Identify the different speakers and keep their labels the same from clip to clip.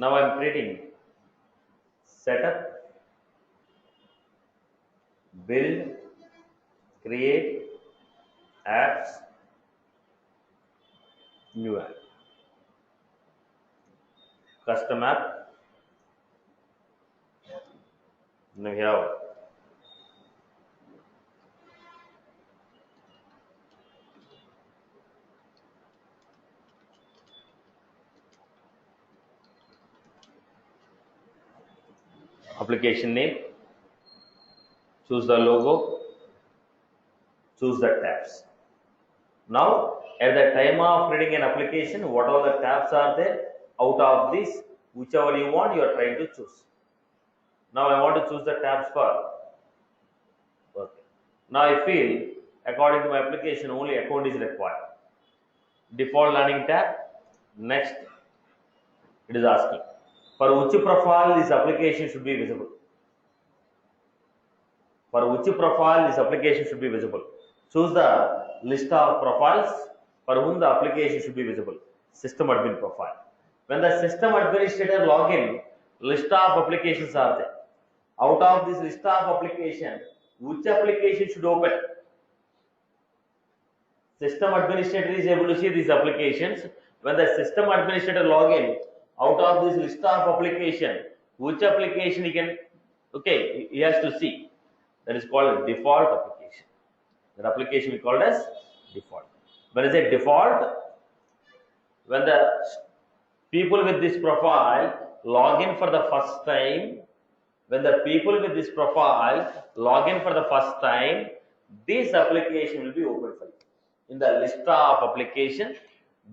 Speaker 1: Now I am creating setup, build, create apps, new app, custom app. Now here application name, choose the logo, choose the tabs. Now at the time of reading an application, what all the tabs are there, out of this whichever you want you are trying to choose. Now I want to choose the tabs for work. Now I feel according to my application only account is required. Default landing tab. Next it is asking for which profile this application should be visible. For which profile this application should be visible. Choose the list of profiles for whom the application should be visible. System admin profile. When the system administrator login, list of applications are there. Out of this list of application, which application should open? System administrator is able to see these applications. When the system administrator login, out of this list of application, which application he can, okay, he has to see. That is called default application. That application we called as default. When I say default, when the people with this profile log in for the first time, when the people with this profile log in for the first time, this application will be open for you. In the list of application,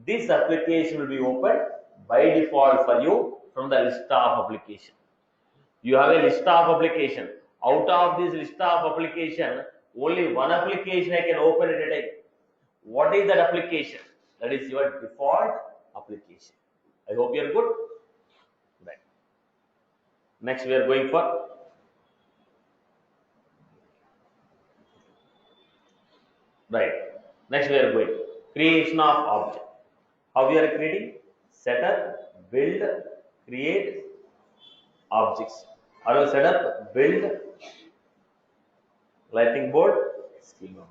Speaker 1: this application will be opened by default for you from the list of application. You have a list of application. Out of this list of application, only one application I can open at a time. What is that application? That is your default application. I hope you are good. Right. Next we are going for right. Next we are going creation of object. How we are creating? Setup, build, create objects. How do set up, build, lightning board, schema,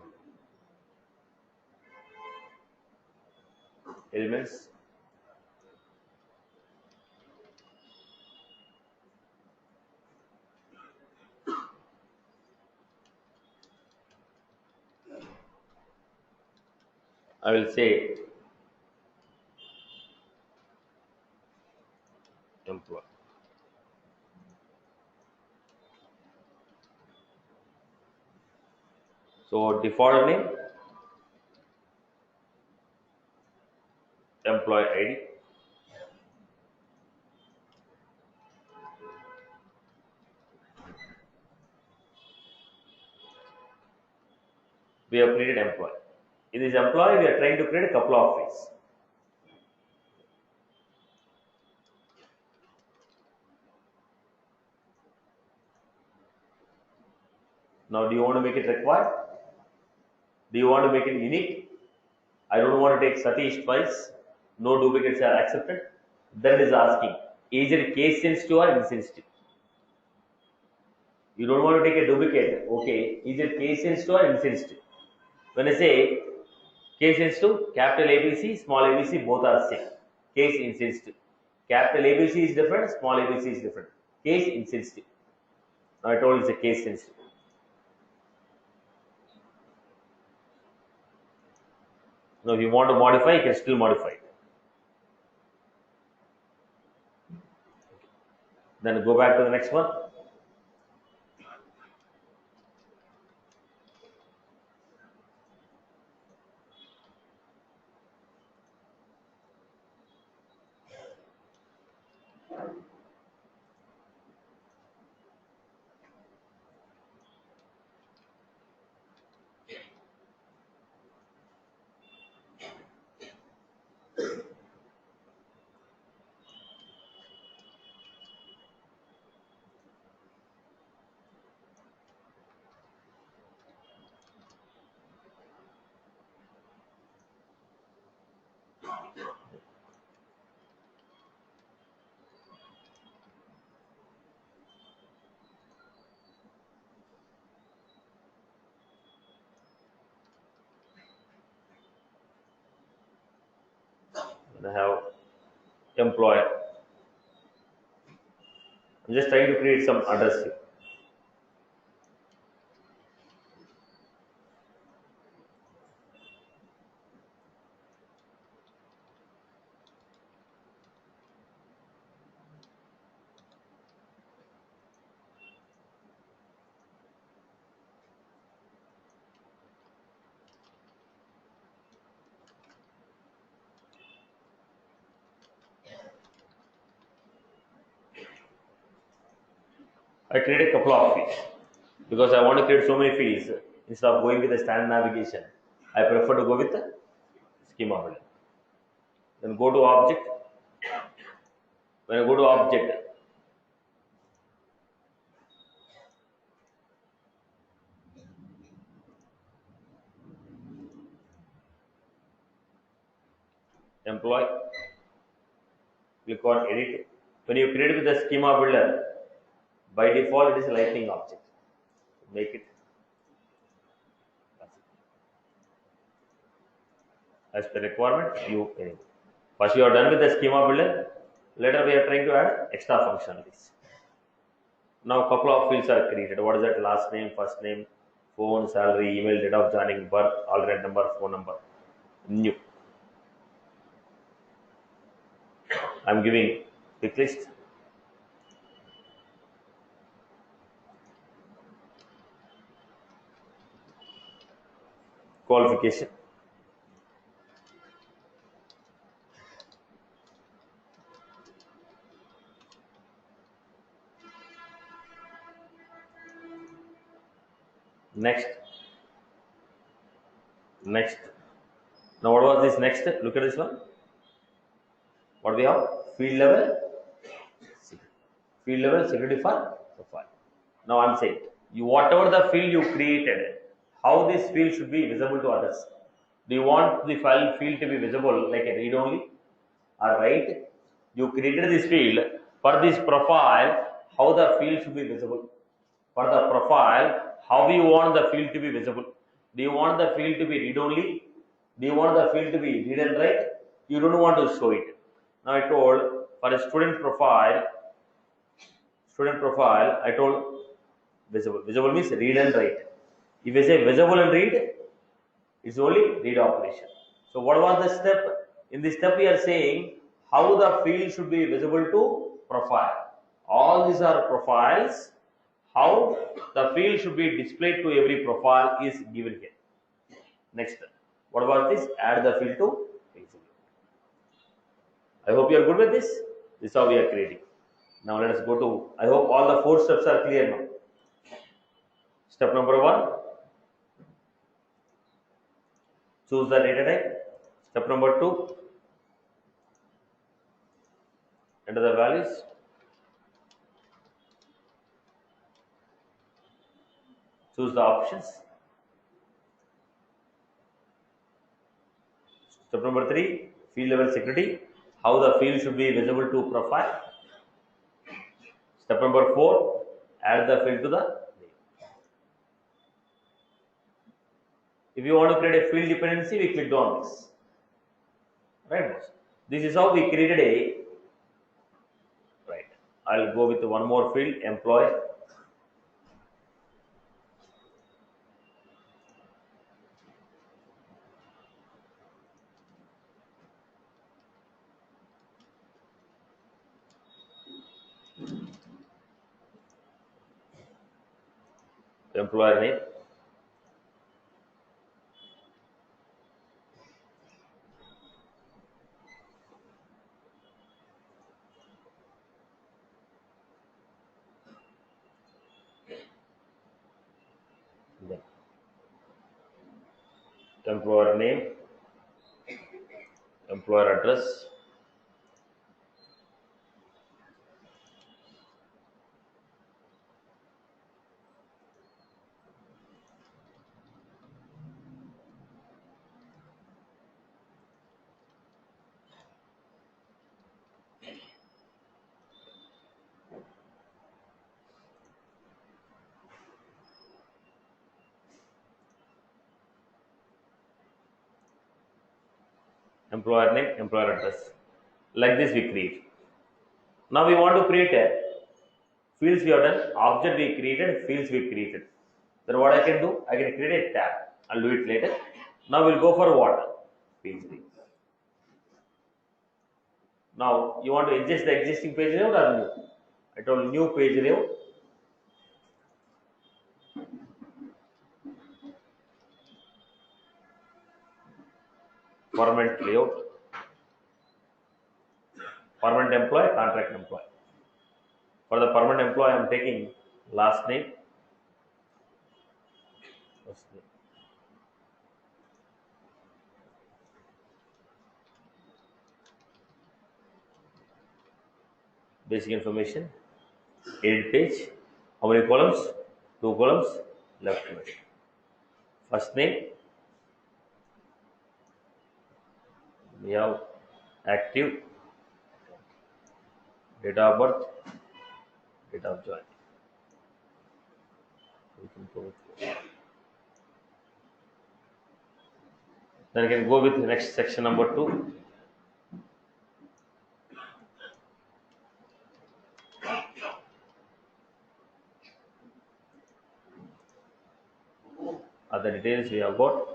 Speaker 1: elements. I will say employee. So default name, employee ID. We have created employee. In this employee, we are trying to create a couple of ways. Now, do you want to make it required? Do you want to make it unique? I don't want to take Satish twice. No duplicates are accepted. Then it is asking, is it case sensitive or insensitive? You don't want to take a duplicate. Okay, is it case sensitive or insensitive? When I say case sensitive, capital ABC, small ABC, both are same. Case insensitive. Capital ABC is different, small ABC is different. Case insensitive. Now I told it's a case sensitive. Now if you want to modify, you can still modify it. Then go back to the next one. I have employer. I'm just trying to create some address here. I create a couple of fields because I want to create so many fields. Instead of going with the standard navigation, I prefer to go with the schema builder. Then go to object. When I go to object, employee, click on edit. When you create with the schema builder, by default it is a lightning object. Make it as per requirement. First you are done with the schema builder. Later we are trying to add extra functionalities. Now couple of fields are created. What is that? Last name, first name, phone, salary, email, date of joining, birth, alternate number, phone number. New. I'm giving quick list. Qualification. Next. Next. Now what was this next? Look at this one. What we have? Field level. Field level security for profile. Now I'm saying you whatever the field you created, how this field should be visible to others. Do you want the file field to be visible like a read only? Alright. You created this field for this profile, how the field should be visible. For the profile, how you want the field to be visible. Do you want the field to be read only? Do you want the field to be read and write? You don't want to show it. Now I told for a student profile, I told visible. Visible means read and write. If I say visible and read, it's only read operation. So what was the step? In this step we are saying how the field should be visible to profile. All these are profiles. How the field should be displayed to every profile is given here. Next, what was this? Add the field to visible. I hope you are good with this. This is how we are creating. Now let us go to, I hope all the 4 steps are clear now. Step number 1, choose the data type. Step number 2, enter the values. Choose the options. Step number 3, field level security. How the field should be visible to profile. Step number 4, add the field to the name. If you want to create a field dependency, we clicked on this. Right? This is how we created a. Right. I'll go with one more field, employee. Employer name. Then employer name, employer address, employer name, employer address. Like this we create. Now we want to create a fields we have done, object we created, fields we created. Then what I can do? I can create a tab. I'll do it later. Now we'll go for what? Page layout. Now you want to adjust the existing page layout or new? I told new page layout. Permanent layout. Permanent employee, contract employee. For the permanent employee, I am taking last name, first name. Basic information, edit page. How many columns? 2 columns, left to right. First name, we have active, date of birth, date of join. We can go with then I can go with the next section number 2. Other details we have got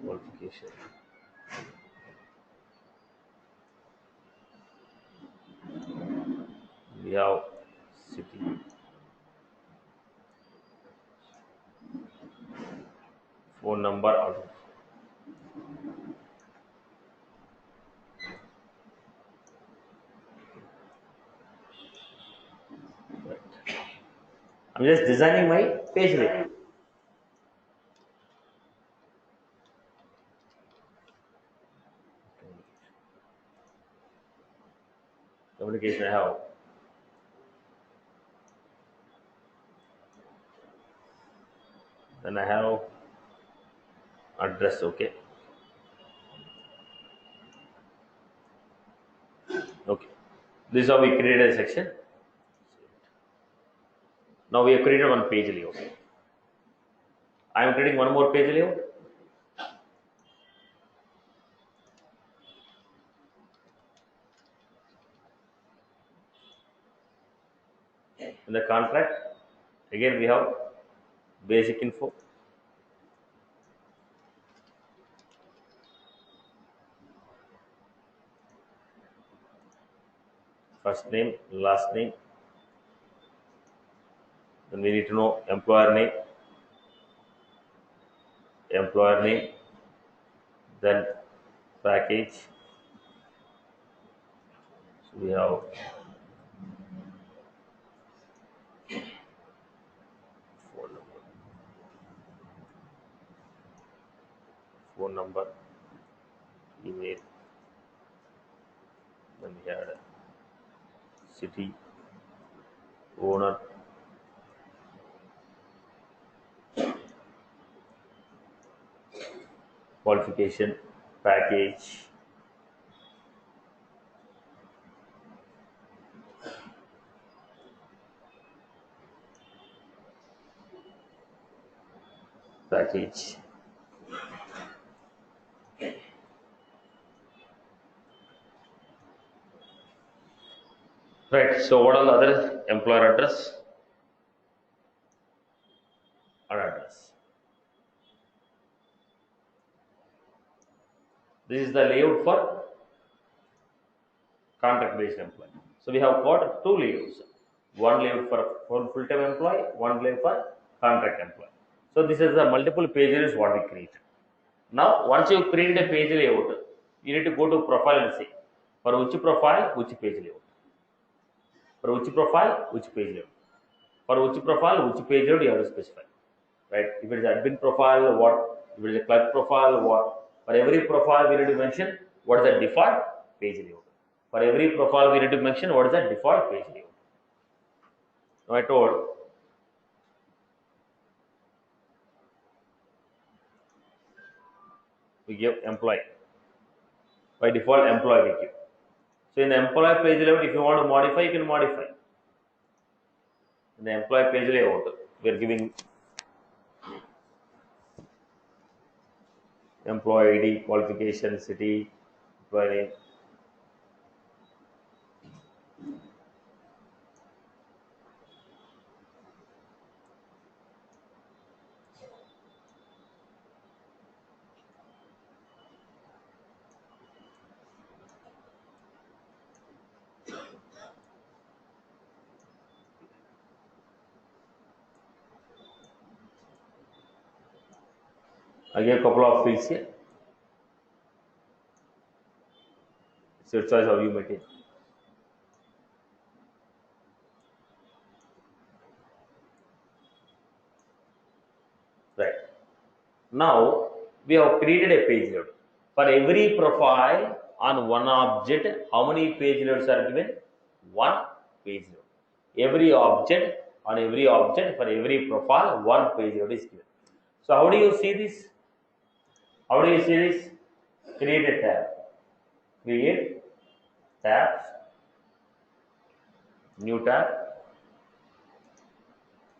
Speaker 1: qualification. We have city, phone number, order. Right. I'm just designing my page layout. Communication I have. Then I have address, okay. Okay. This is how we created a section. Now we have created one page layout. I am creating one more page layout. In the contract, again we have basic info. First name, last name. Then we need to know employer name, then package. So we have phone number, email. Then we had city, owner, qualification, package, package. Right. So what are the other employer address? Our address. This is the layout for contract based employee. So we have got 2 layouts. One layout for full-time employee, one layout for contract employee. So this is the multiple pages what we create. Now once you create a page layout, you need to go to profile and say for which profile, which page layout. For which profile, which page layout. For which profile, which page layout you have to specify. Right? If it is admin profile, what? If it is a clerk profile, what? For every profile, we need to mention what is the default page layout. For every profile, we need to mention what is the default page layout. Now I told we give employee. By default, employee we give. So in the employee page layout, if you want to modify, you can modify. In the employee page layout, we are giving employee ID, qualification, city, employee name. Again, a couple of fields here. It's your choice how you maintain. Right. Now we have created a page load. For every profile on one object, how many page loads are given? One page load. Every object on every object for every profile, one page load is given. So how do you see this? How do you see this? Create a tab. Create tabs. New tab.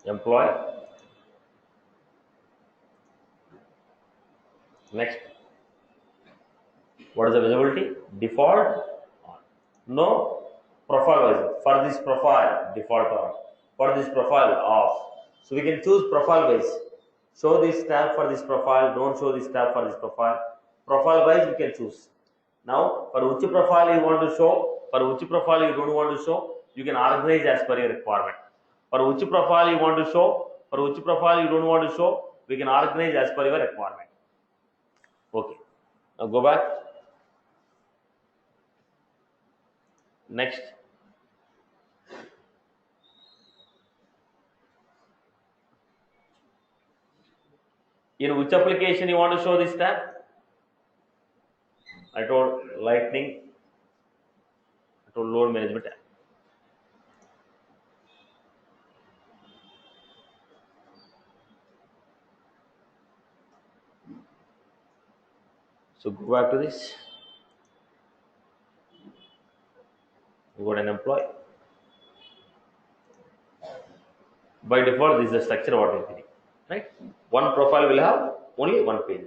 Speaker 1: Employee. Next. What is the visibility? Default on. No profile wise. For this profile, default on. For this profile, off. So we can choose profile wise. Show this tab for this profile. Don't show this tab for this profile. Profile wise, we can choose. Now, for which profile you want to show, for which profile you don't want to show, you can organize as per your requirement. For which profile you want to show, for which profile you don't want to show, we can organize as per your requirement. Okay. Now go back. Next. In which application you want to show this tab? I told Lightning, I told load management tab. So go back to this. You got an employee. By default, this is the structure what we think. Right? One profile will have only one page.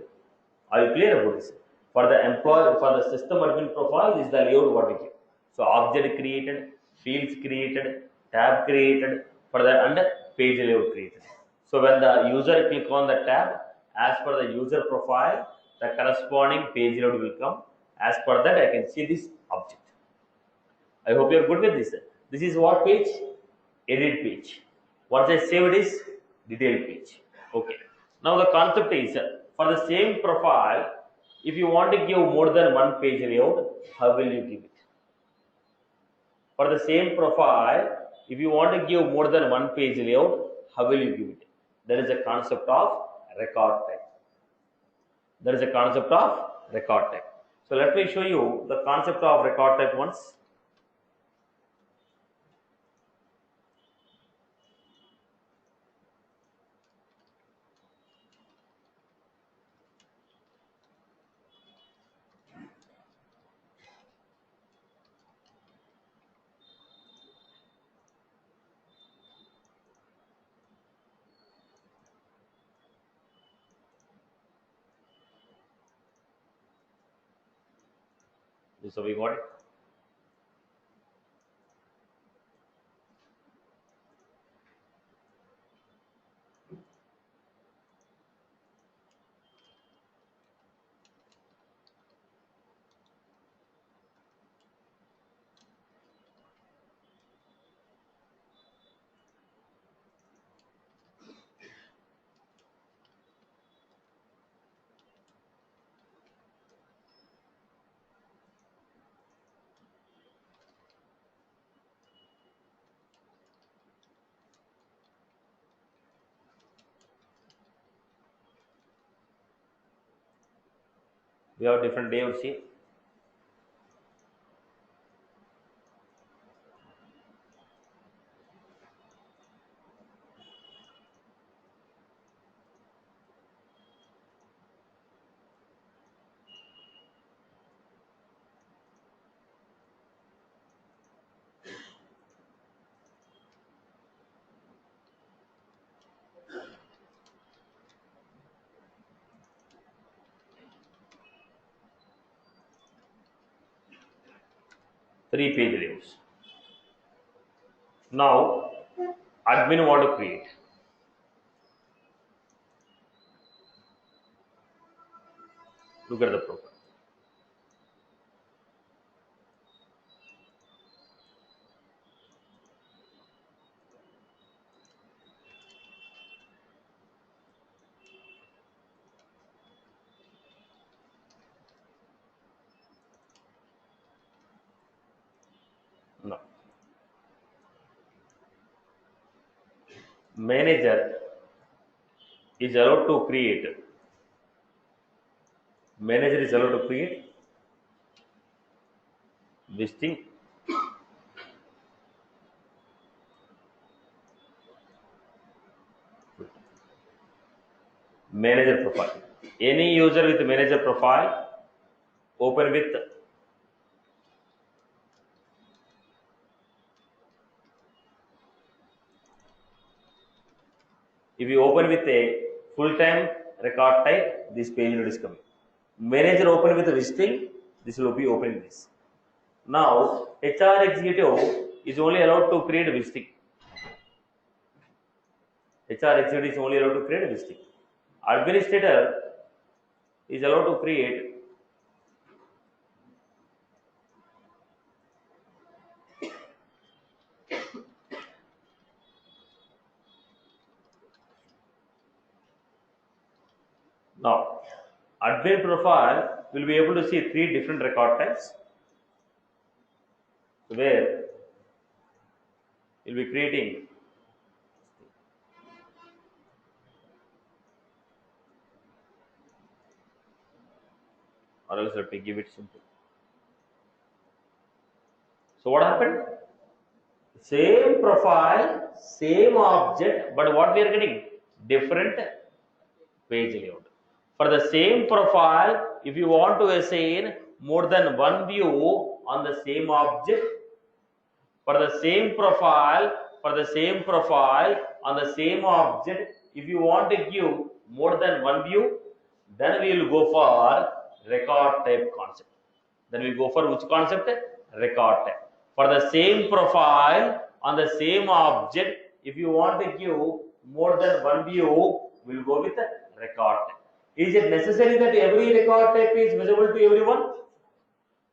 Speaker 1: Are you clear about this? For the employee, for the system admin profile, this is the layout what we give. So object created, fields created, tab created, for the and page layout created. So when the user click on the tab, as per the user profile, the corresponding page layout will come. As per that, I can see this object. I hope you are good with this. This is what page? Edit page. Once I save it is detail page. Okay. Now the concept is for the same profile, if you want to give more than one page layout, how will you give it? For the same profile, if you want to give more than one page layout, how will you give it? There is a concept of record type. There is a concept of record type. So let me show you the concept of record type once. So we got it. We have different layouts here. 3 page layouts. Now admin want to create. Look at the profile. No. Manager is allowed to create. Manager is allowed to create listing, manager profile. Any user with manager profile open with if you open with a full-time record type, this page load is coming. Manager open with a visiting, this will be opening this. Now HR executive is only allowed to create a visiting. HR executive is only allowed to create a visiting. Administrator is allowed to create now admin profile will be able to see 3 different record types where you'll be creating or else let me give it simple. So what happened? Same profile, same object, but what we are getting? Different page layout. For the same profile, if you want to assign more than one view on the same object, for the same profile, on the same object, if you want to give more than one view, then we will go for record type concept. Then we go for which concept? Record type. For the same profile on the same object, if you want to give more than one view, we will go with record type. Is it necessary that every record type is visible to everyone?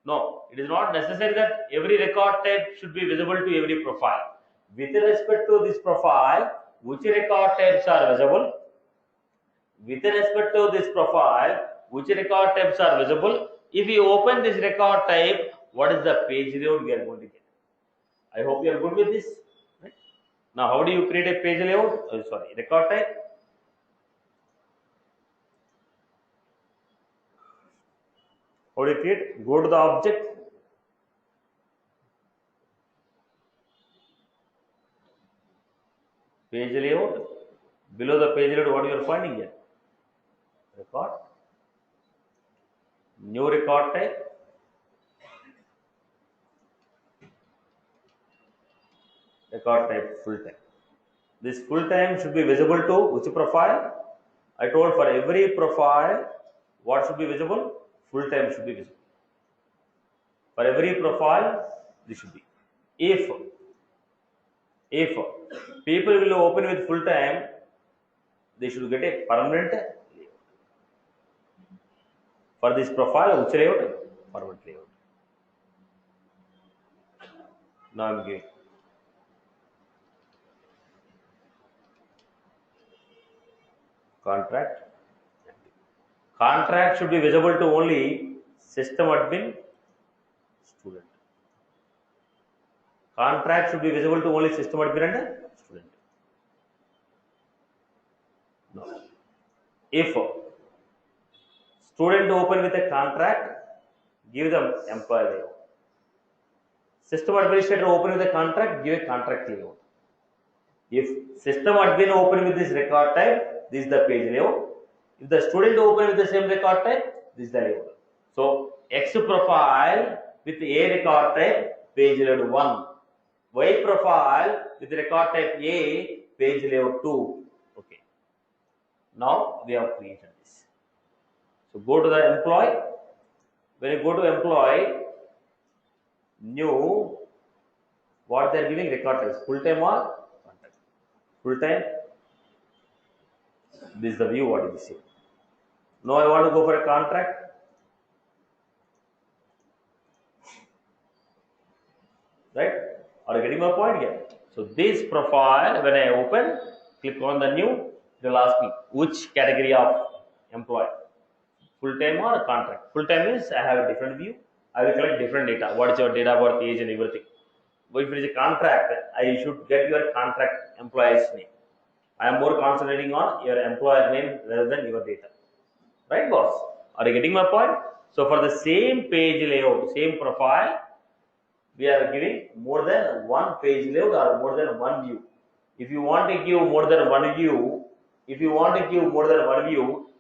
Speaker 1: No, it is not necessary that every record type should be visible to every profile. With respect to this profile, which record types are visible? With respect to this profile, which record types are visible? If you open this record type, what is the page layout we are going to get? I hope you are good with this. Right? Now, how do you create a page layout? Record type. How do you create? Go to the object. Page layout. Below the page layout, what you are finding here? Record. New record type. Record type full time. This full time should be visible to which profile? I told for every profile, what should be visible? Full time should be visible. For every profile, this should be. If people will open with full time, they should get a permanent layout. For this profile, which layout? Permanent layout. Now I am giving. Contract. Contract should be visible to only system admin, student. Contract should be visible to only system admin and student. No. If student open with a contract, give them employee layout. System administrator open with a contract, give a contract layout. If system admin open with this record type, this is the page layout. If the student open with the same record type, this is the layout. So X profile with A record type, page layout 1. Y profile with record type A, page layout 2. Okay. Now we have created this. So go to the employee. When you go to employee, new, what they are giving record types, full time or contract. Full time, this is the view what is the same. Now I want to go for a contract. Right? Are you getting my point here? So this profile, when I open, click on the new, it will ask me which category of employee, full time or contract. Full time is I have a different view. I will collect different data. What is your date of birth, age, and everything. But if it is a contract, I should get your contract employee's name. I am more concentrating on your employer name rather than your data. Right, boss? Are you getting my point? So for the same page layout, same profile, we are giving more than one page layout or more than one view. If you want to give more than one view,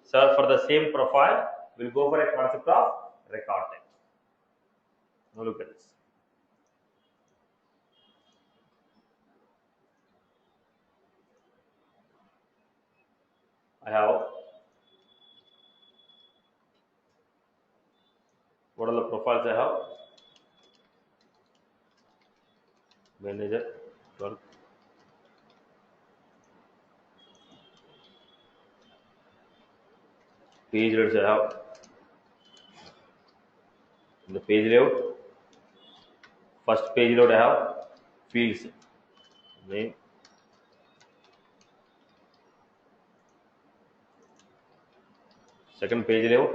Speaker 1: so for the same profile, we'll go for a concept of record type. Now look at this. I have, what are the profiles I have? Manager, clerk, page layouts I have. In the page layout, first page layout I have fields, name, second page layout,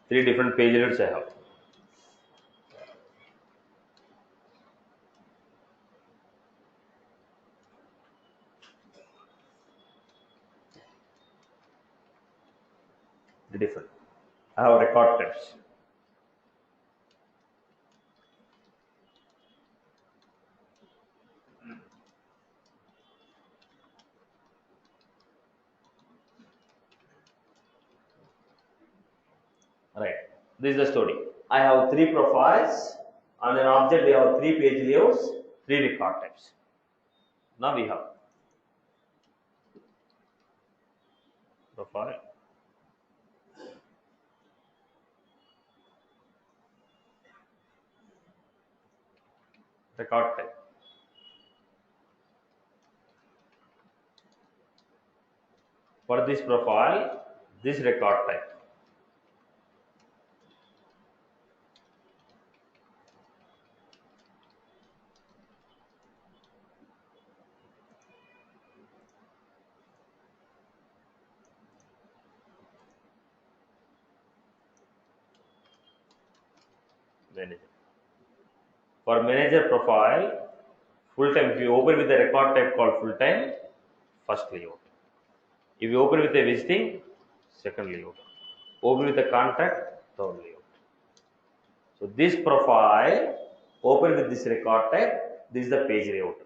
Speaker 1: three different page layouts I have. Different. I have record types. Right. This is the story. I have three profiles. On an object, we have three page layouts, three record types. Now we have profile, record type. For this profile, this record type. Manager. For manager profile, full time, if you open with the record type called full time, first layout. If you open with a visiting, second layout. Open with a contract, third layout. So this profile, open with this record type, this is the page layout.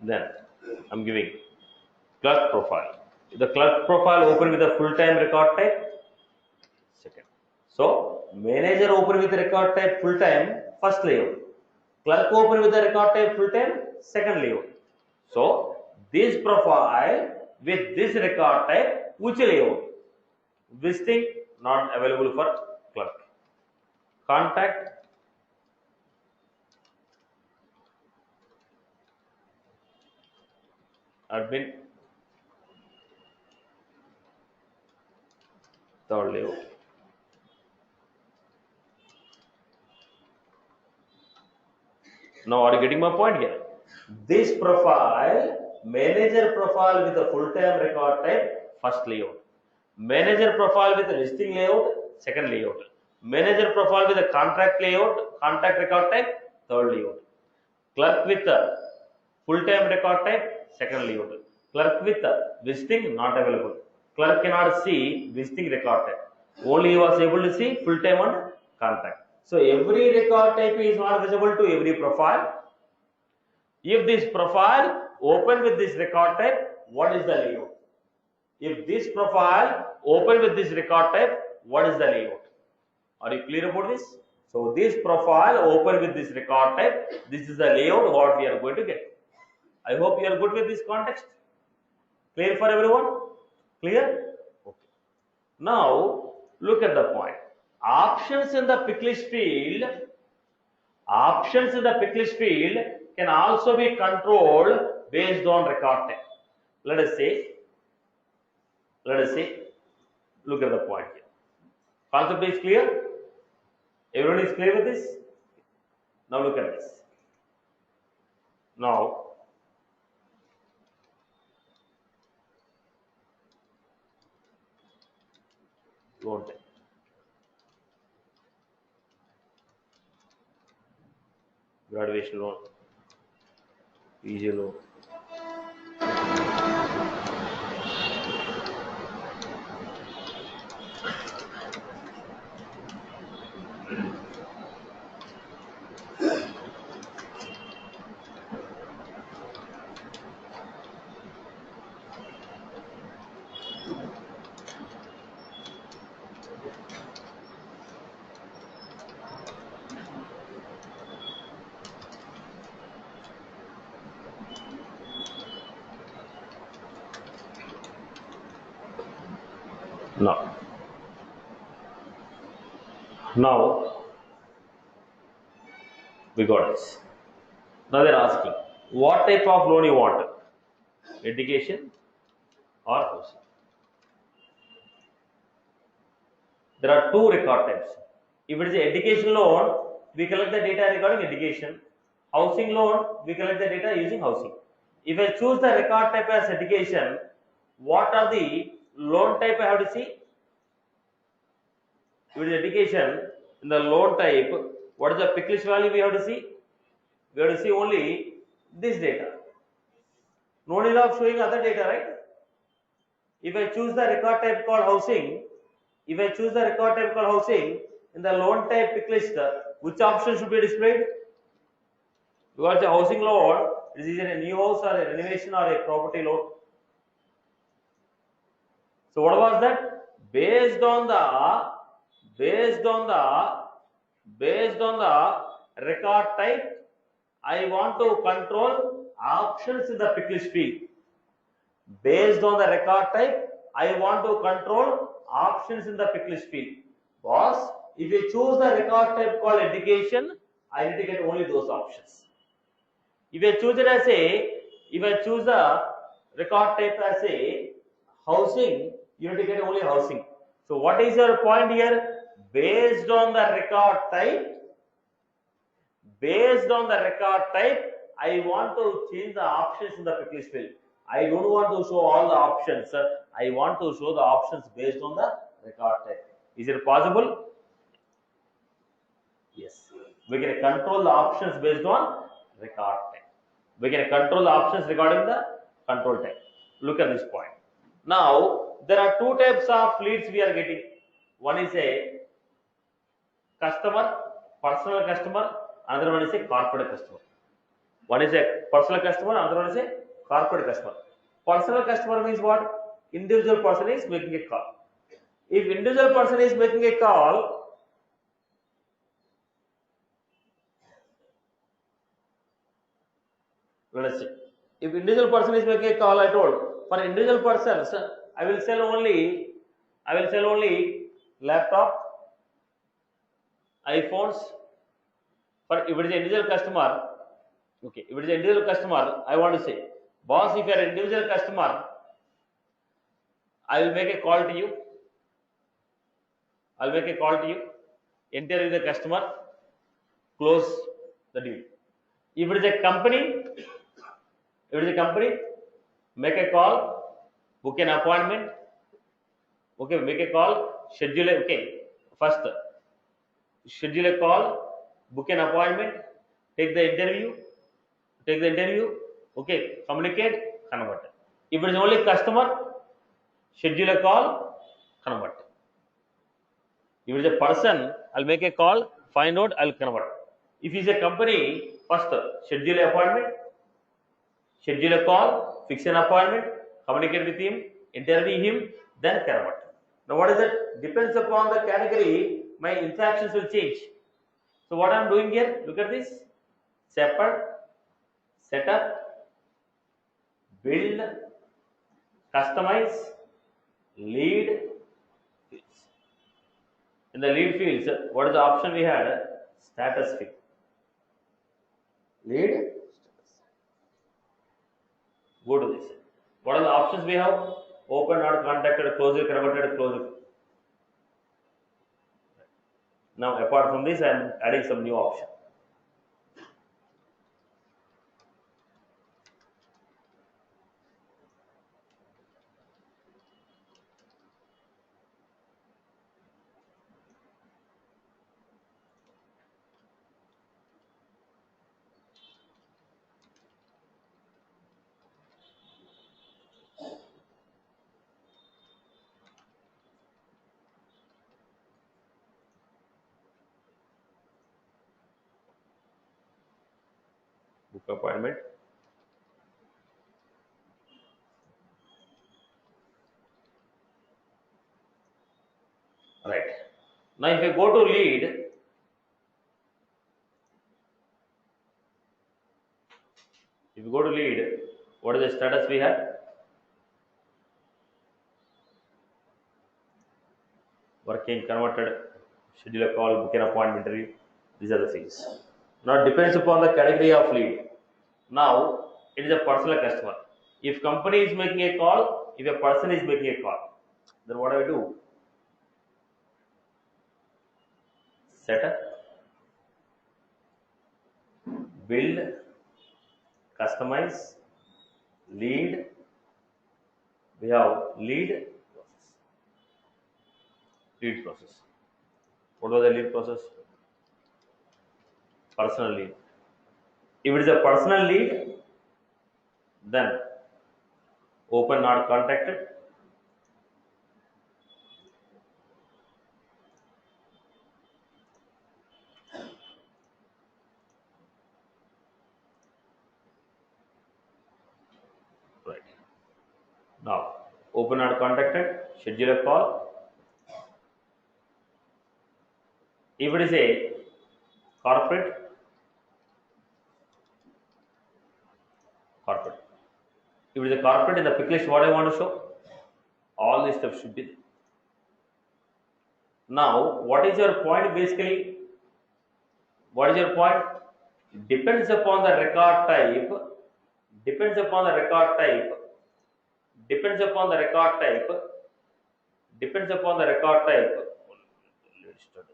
Speaker 1: Then I'm giving clerk profile. The clerk profile open with a full-time record type, second. So manager open with the record type full-time, first layout. Clerk open with the record type full-time, second layout. So this profile with this record type, which layout? Visiting not available for clerk. Contact, admin, third layout. Now are you getting my point here? This profile, manager profile with a full-time record type, first layout. Manager profile with a listing layout, second layout. Manager profile with a contract layout, contract record type, third layout. Clerk with a full-time record type, second layout. Clerk with a visiting not available. Clerk cannot see visiting record type. Only he was able to see full-time and contract. So every record type is not visible to every profile. If this profile open with this record type, what is the layout? If this profile open with this record type, what is the layout? Are you clear about this? So this profile open with this record type, this is the layout what we are going to get. I hope you are good with this context. Clear for everyone? Clear? Okay. Now look at the point. Options in the pick list field, options in the pick list field can also be controlled based on record type. Let us say, look at the point here. Concept is clear? Everyone is clear with this? Now look at this. Now, loan type. Graduation loan, PG loan. Now we got this. Now they're asking, what type of loan you want? Education or housing? There are two record types. If it is an education loan, we collect the data regarding education. Housing loan, we collect the data using housing. If I choose the record type as education, what are the loan type I have to see? If it is education, in the loan type, what is the pick list value we have to see? We have to see only this data. No need of showing other data, right? If I choose the record type called housing, in the loan type pick list, which option should be displayed? Because the housing loan is either a new house or a renovation or a property loan. So what was that? Based on the record type, I want to control options in the pick list field. Based on the record type, I want to control options in the pick list field. Boss, if you choose the record type called education, I need to get only those options. If I choose the record type as a housing, you need to get only housing. So what is your point here? Based on the record type, I want to change the options in the pick list field. I don't want to show all the options. I want to show the options based on the record type. Is it possible? Yes. We can control the options based on record type. We can control the options regarding the control type. Look at this point. Now, there are two types of leads we are getting. One is a customer, personal customer. Another one is a corporate customer. One is a personal customer, another one is a corporate customer. Personal customer means what? Individual person is making a call. If individual person is making a call, let us see. If individual person is making a call, I told for individual persons, I will sell only laptop, iPhones. For if it is an individual customer, okay. If it is an individual customer, I want to say, boss, if you are an individual customer, I will make a call to you. Interview the customer, close the deal. If it is a company, make a call, book an appointment. Okay, make a call, schedule a, first schedule a call, book an appointment, take the interview, communicate, convert. If it is only customer, schedule a call, convert. If it is a person, I'll make a call, find out, I'll convert. If it's a company, first schedule an appointment, schedule a call, fix an appointment, communicate with him, interview him, then convert. Now what is it? Depends upon the category, my instructions will change. So what I am doing here, look at this. Shepherd, setup, build, customize, lead fields. In the lead fields, what is the option we had? Status field. Lead. Go to this. What are the options we have? Open, not contacted, closed, converted, closed. Now apart from this, I am adding some new option. Book appointment. Right. Now if you go to lead, what is the status we have? Working, converted, schedule a call, book an appointment, interview. These are the things. Now it depends upon the category of lead. Now it is a personal customer. If company is making a call, if a person is making a call, then what do I do? Setup, build, customize, lead. We have lead process. Lead process. What was the lead process? Personal lead. If it is a personal lead, then open, not contacted. Right. Now, open, not contacted. Schedule a call. If it is a corporate, If it is a corporate, in the pick list, what I want to show? All these stuff should be there. Now, what is your point basically? What is your point? Depends upon the record type. Depends upon the record type. Depends upon the record type. Depends upon the record type. Lead status.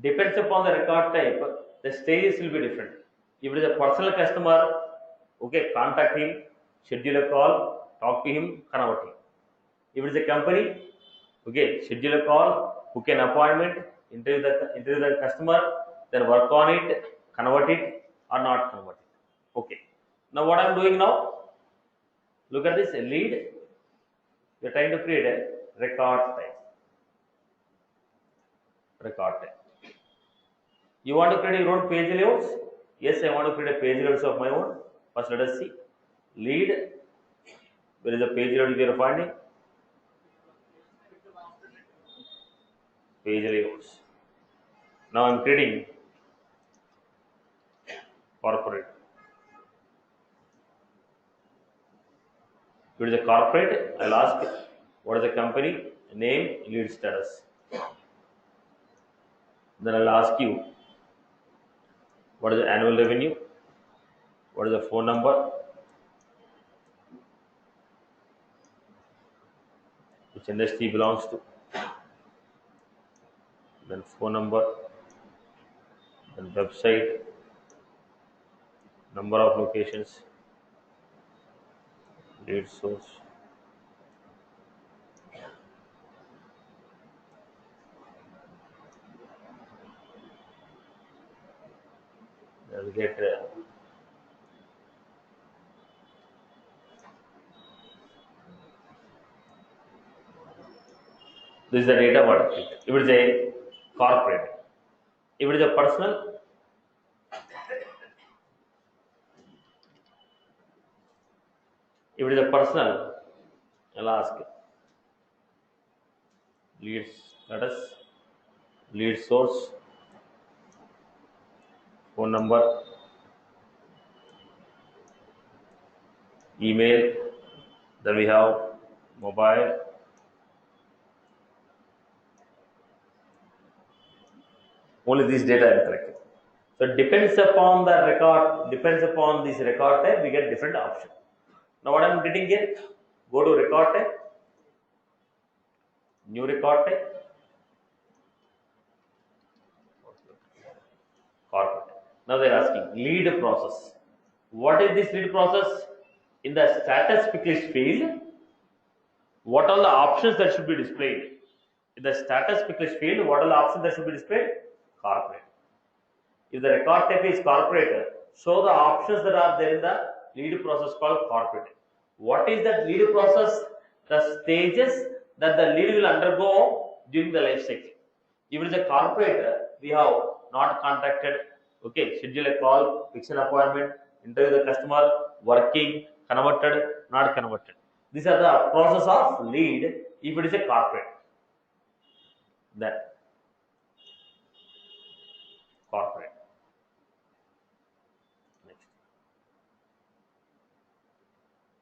Speaker 1: Depends upon the record type, the stages will be different. If it is a personal customer, okay, contact him, schedule a call, talk to him, convert him. If it is a company, okay, schedule a call, book an appointment, interview the customer, then work on it, convert it or not convert it. Okay. Now what I am doing now? Look at this lead. We are trying to create a record type. Record type. You want to create your own page layouts? Yes, I want to create a page layouts of my own. First, let us see. Lead. Where is the page layout you are finding? Page layouts. Now I am creating corporate. If it is a corporate, I'll ask what is the company name, lead status. Then I'll ask you what is the annual revenue, what is the phone number, which industry belongs to, then phone number, then website, number of locations, lead source. I'll get This is the data what it is. If it is a corporate, if it is a personal, if it is a personal, I'll ask lead status, lead source, phone number, email, then we have mobile. Only this data I am collecting. So it depends upon the record, depends upon this record type, we get different option. Now what I am getting here, go to record type, new record type, corporate. Now they are asking lead process. What is this lead process? In the status pick list field, what are the options that should be displayed? In the status pick list field, what are the options that should be displayed? Corporate. If the record type is corporate, show the options that are there in the lead process called corporate. What is that lead process? The stages that the lead will undergo during the life cycle. If it is a corporate, we have not contacted, okay, schedule a call, fix an appointment, interview the customer, working, converted, not converted. These are the process of lead if it is a corporate. Then corporate. Next.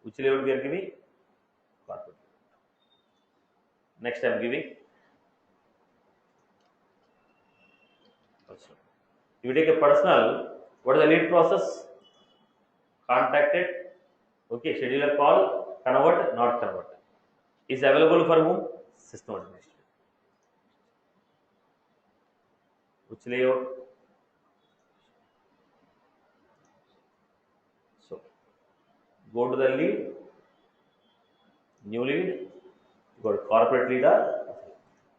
Speaker 1: Which level we are giving? Corporate. Next I am giving. Also. If you take a personal, what is the lead process? Contacted, okay, schedule a call, convert, not convert. Is available for whom? System administrator. Which layout? So, go to the lead, new lead, go to corporate leader.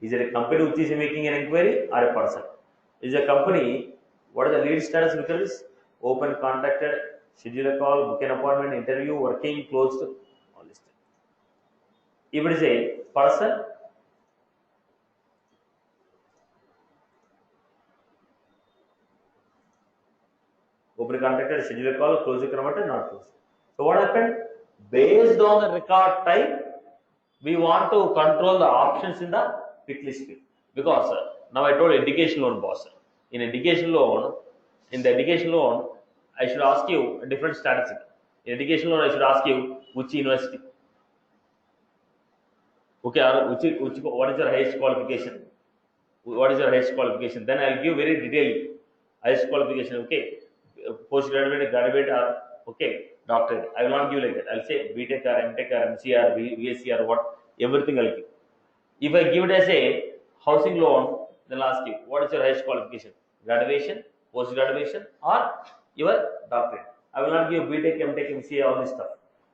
Speaker 1: Is it a company which is making an inquiry or a person? Is a company, what is the lead status because open, contacted, schedule a call, book an appointment, interview, working, closed, all this. If it is a person, open, contacted, schedule a call, close the converted, not closed. So what happened? Based on the record type, we want to control the options in the pick list field. Because now I told education loan boss. In education loan, I should ask you a different statistic. In education loan, I should ask you which university. Okay, or what is your highest qualification? What is your highest qualification? Then I'll give very detailed highest qualification. Okay, postgraduate, graduate, or okay, doctorate. I will not give like that. I'll say BTech or MTech or MCR, VSC or what, everything I'll give. If I give it as a housing loan, then I'll ask you what is your highest qualification? Graduation, post graduation, or your doctorate. I will not give BTech, MTech, MCA, all this stuff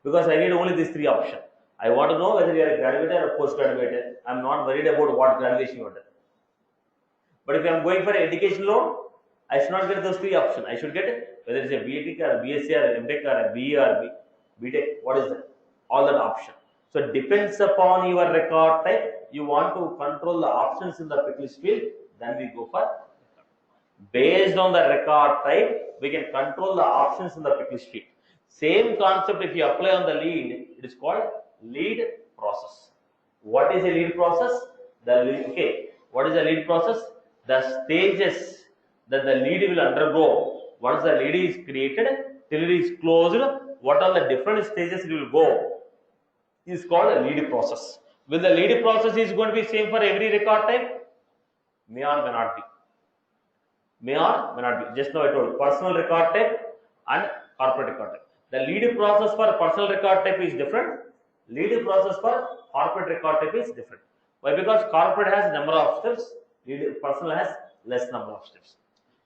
Speaker 1: because I need only these three options. I want to know whether you are a graduate or post graduate. I am not worried about what graduation you have done. But if I am going for an education loan, I should not get those three options. I should get whether it's a BTech or BSc or MTech or a BE or BTech. What is that? All that option. So it depends upon your record type. You want to control the options in the pick list field. Then we go for based on the record type. We can control the options in the pick list field. Same concept if you apply on the lead. It is called lead process. What is a lead process? What is a lead process? The stages that the lead will undergo once the lead is created till it is closed. What are the different stages it will go is called a lead process. Will the lead process is going to be same for every record type? May or may not be. May or may not be. Just now I told personal record type and corporate record type. The lead process for personal record type is different. Lead process for corporate record type is different. Why? Because corporate has number of steps, lead personal has less number of steps.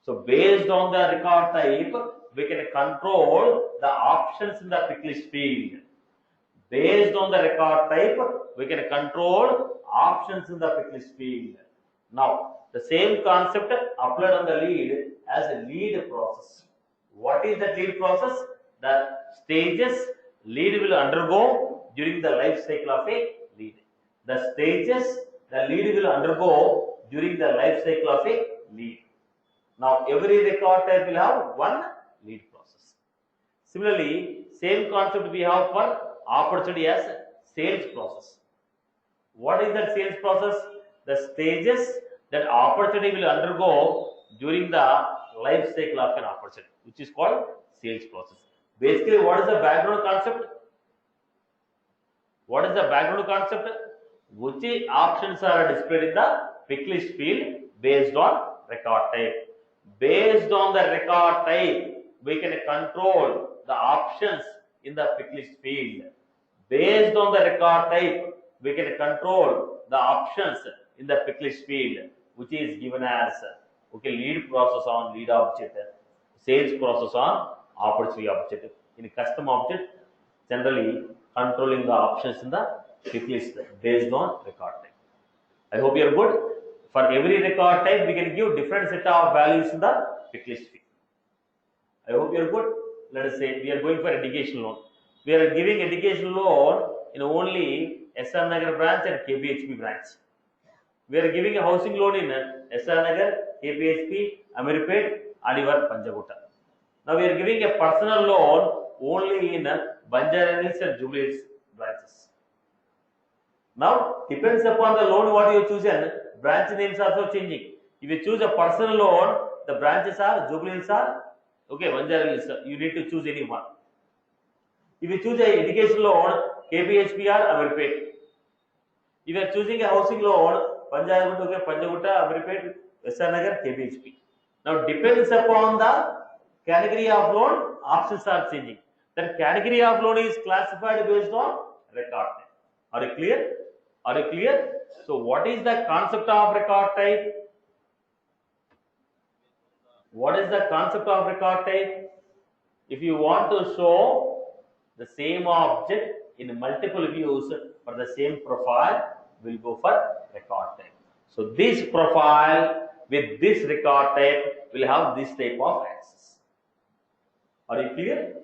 Speaker 1: So based on the record type, we can control the options in the pick list field. Based on the record type, we can control options in the pick list field. Now, the same concept applied on the lead as a lead process. What is the lead process? The stages lead will undergo during the life cycle of a lead. The stages the lead will undergo during the life cycle of a lead. Now every record type will have one lead process. Similarly, same concept we have for opportunity as sales process. What is that sales process? The stages that opportunity will undergo during the life cycle of an opportunity, which is called sales process. Basically, what is the background concept? What is the background concept? Which options are displayed in the pick list field based on record type. Based on the record type, we can control the options in the pick list field. Based on the record type, we can control the options in the pick list field, which is given as lead process on lead object, sales process on opportunity object. In custom object, generally controlling the options in the pick list based on record type. I hope you are good. For every record type, we can give different set of values in the pick list field. I hope you are good. Let us say we are going for education loan. We are giving education loan in only SR Nagar branch and KPHP branch. We are giving a housing loan in SR Nagar, KPHP, Amirpet, and even Panjagutta. Now we are giving a personal loan only in Banjara Hills and Jubilee Hills branches. Now depends upon the loan what you chosen, branch names are also changing. If you choose a personal loan, the branches are Jubilee Hills are Banjara Hills. You need to choose any one. If you choose a education loan, KPHP or Amirpet. If you are choosing a housing loan, Panjagutta, Amirpet, SR Nagar, KPHP. Now depends upon the category of loan, options are changing. That category of loan is classified based on record type. Are you clear? Are you clear? So what is the concept of record type? What is the concept of record type? If you want to show the same object in multiple views for the same profile, we'll go for record type. So this profile with this record type will have this type of access. Are you clear?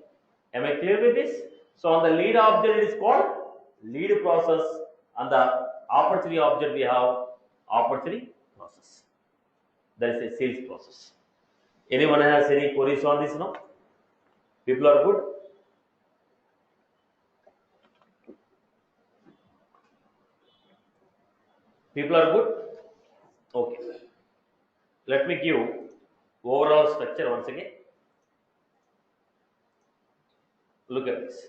Speaker 1: Am I clear with this? So on the lead object it is called lead process. On the opportunity object we have opportunity process. That is a sales process. Anyone has any queries on this now? People are good? People are good? Okay. Let me give overall structure once again. Look at this.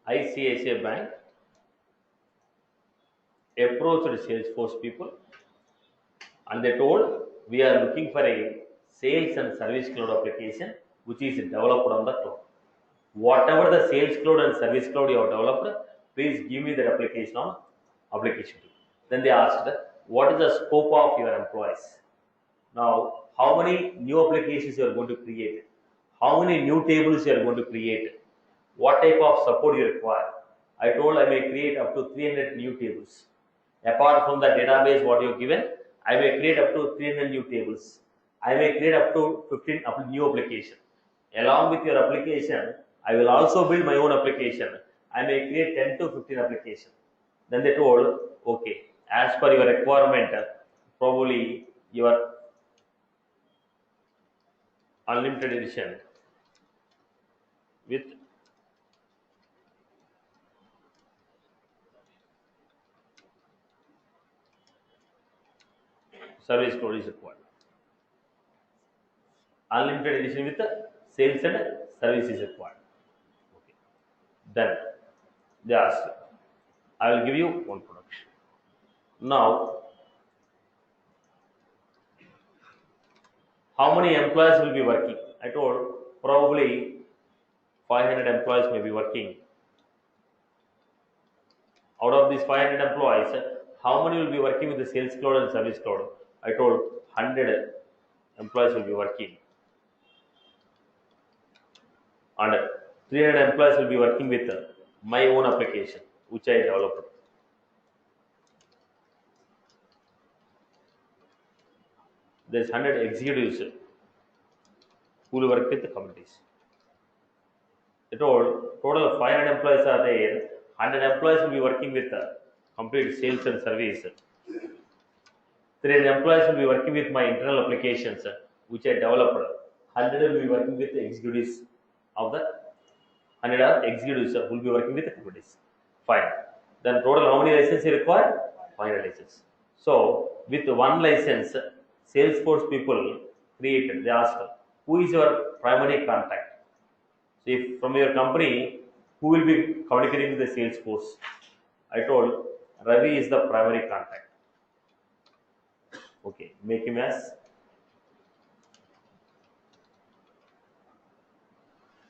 Speaker 1: ICICI Bank approached Salesforce people and they told we are looking for a sales and service cloud application which is developed on the cloud. Whatever the sales cloud and service cloud you have developed, please give me that application on application. Then they asked, what is the scope of your employees? Now, how many new applications you are going to create? How many new tables you are going to create? What type of support you require? I told I may create up to 300 new tables. Apart from the database what you have given, I may create up to 300 new tables. I may create up to 15 new applications. Along with your application, I will also build my own application. I may create 10 to 15 applications. Then they told, okay, as per your requirement, probably your unlimited edition with service cloud is required. Unlimited edition with sales and service is required. Okay. Then they asked, I will give you one production. Now, how many employees will be working? I told probably 500 employees may be working. Out of these 500 employees, how many will be working with the sales cloud and service cloud? I told 100 employees will be working. And 300 employees will be working with my own application, which I developed. There's 100 executives who will work with the committees. They told total 500 employees are there. 100 employees will be working with complete sales and service. 300 employees will be working with my internal applications, which I developed. 100 will be working with the executives of the 100 are executives will be working with the companies. Fine. Then total how many licenses you require? 500 licenses. So with one license, Salesforce people created. They asked, who is your primary contact? So if from your company, who will be communicating with the Salesforce? I told Ravi is the primary contact. Okay, make him as.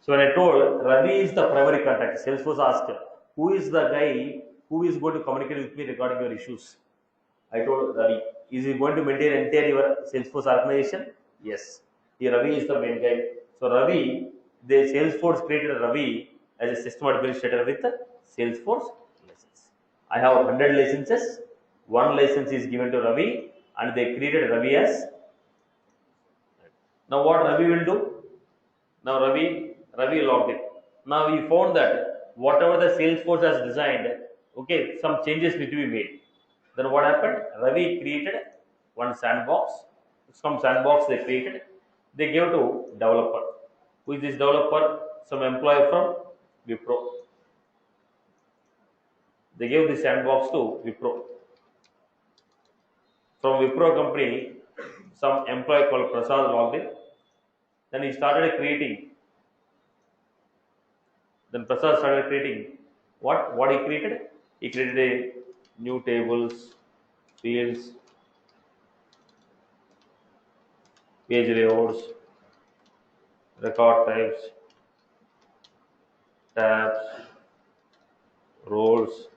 Speaker 1: So when I told Ravi is the primary contact, Salesforce asked, who is the guy who is going to communicate with me regarding your issues? I told Ravi, is he going to maintain entire your Salesforce organization? Yes. Here Ravi is the main guy. So Ravi, the Salesforce created Ravi as a system administrator with the Salesforce license. I have 100 licenses. One license is given to Ravi, and they created Ravi as. Now what Ravi will do? Now Ravi logged in. Now we found that whatever the Salesforce has designed, okay, some changes need to be made. Then what happened? Ravi created one sandbox. Some sandbox they created. They gave to developer. Who is this developer? Some employee from Wipro. They gave the sandbox to Wipro. From Wipro company, some employee called Prasad logged in. Then he started creating. Then Prasad started creating what? What he created? He created a new tables, fields, page layouts, record types, tabs, roles,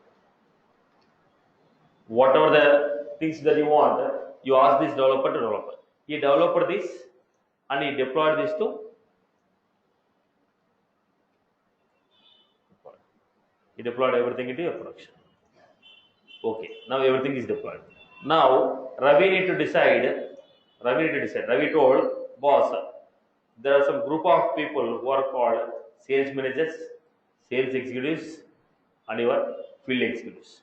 Speaker 1: whatever the things that you want, you ask this developer to develop. He developed this and he deployed this to. He deployed everything into your production. Okay, now everything is deployed. Now Ravi need to decide. Ravi told boss, there are some group of people who are called sales managers, sales executives, and your field executives.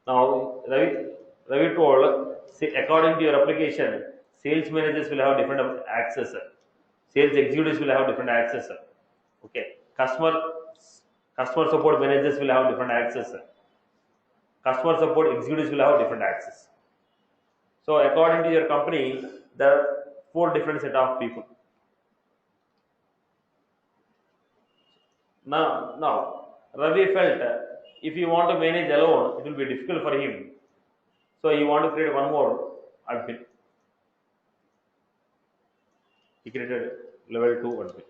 Speaker 1: Now Ravi told, say, according to your application, sales managers will have different access. Sales executives will have different access. Okay, customer support managers will have different access. Customer support executives will have different access. So according to your company, there are 4 different set of people. Now Ravi felt if you want to manage alone, it will be difficult for him. So he want to create one more admin. He created level 2 admin.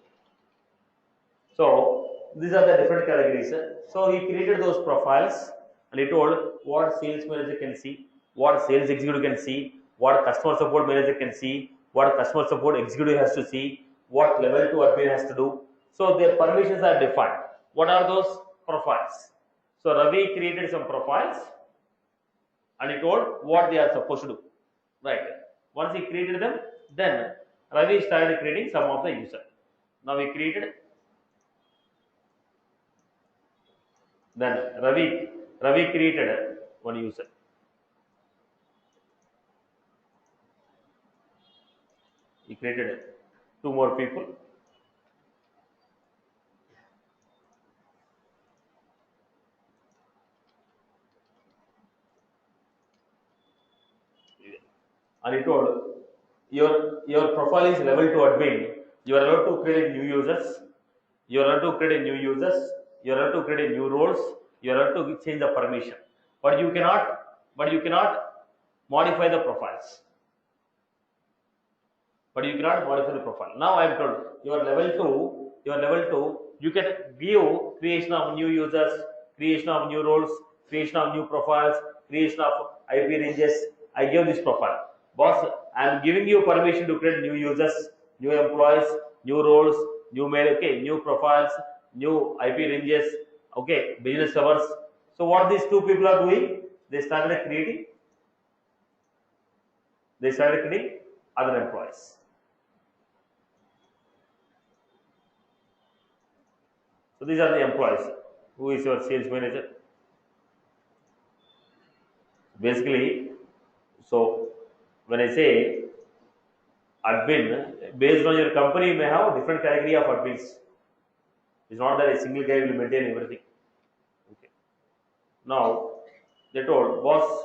Speaker 1: So these are the different categories. So he created those profiles and he told what sales manager can see, what sales executive can see, what customer support manager can see, what customer support executive has to see, what level 2 admin has to do. So their permissions are defined. What are those profiles? So Ravi created some profiles and he told what they are supposed to do. Right. Once he created them, then Ravi started creating some of the user. Now he created. Then Ravi created one user. He created 2 more people. And he told your profile is level 2 admin. You are allowed to create new users. You are allowed to create new users. You are allowed to create new roles. You are allowed to change the permission. But you cannot modify the profiles. But you cannot modify the profile. Now I am told your level 2, you can view creation of new users, creation of new roles, creation of new profiles, creation of IP ranges. I give this profile. Boss, I am giving you permission to create new users, new employees, new roles, new mail, okay, new profiles, new IP ranges, okay, business servers. So what these 2 people are doing, they started creating other employees. So these are the employees. Who is your sales manager? Basically, so when I say admin, based on your company, you may have different category of admins. It's not that a single guy will maintain everything. Okay. Now, they told, boss,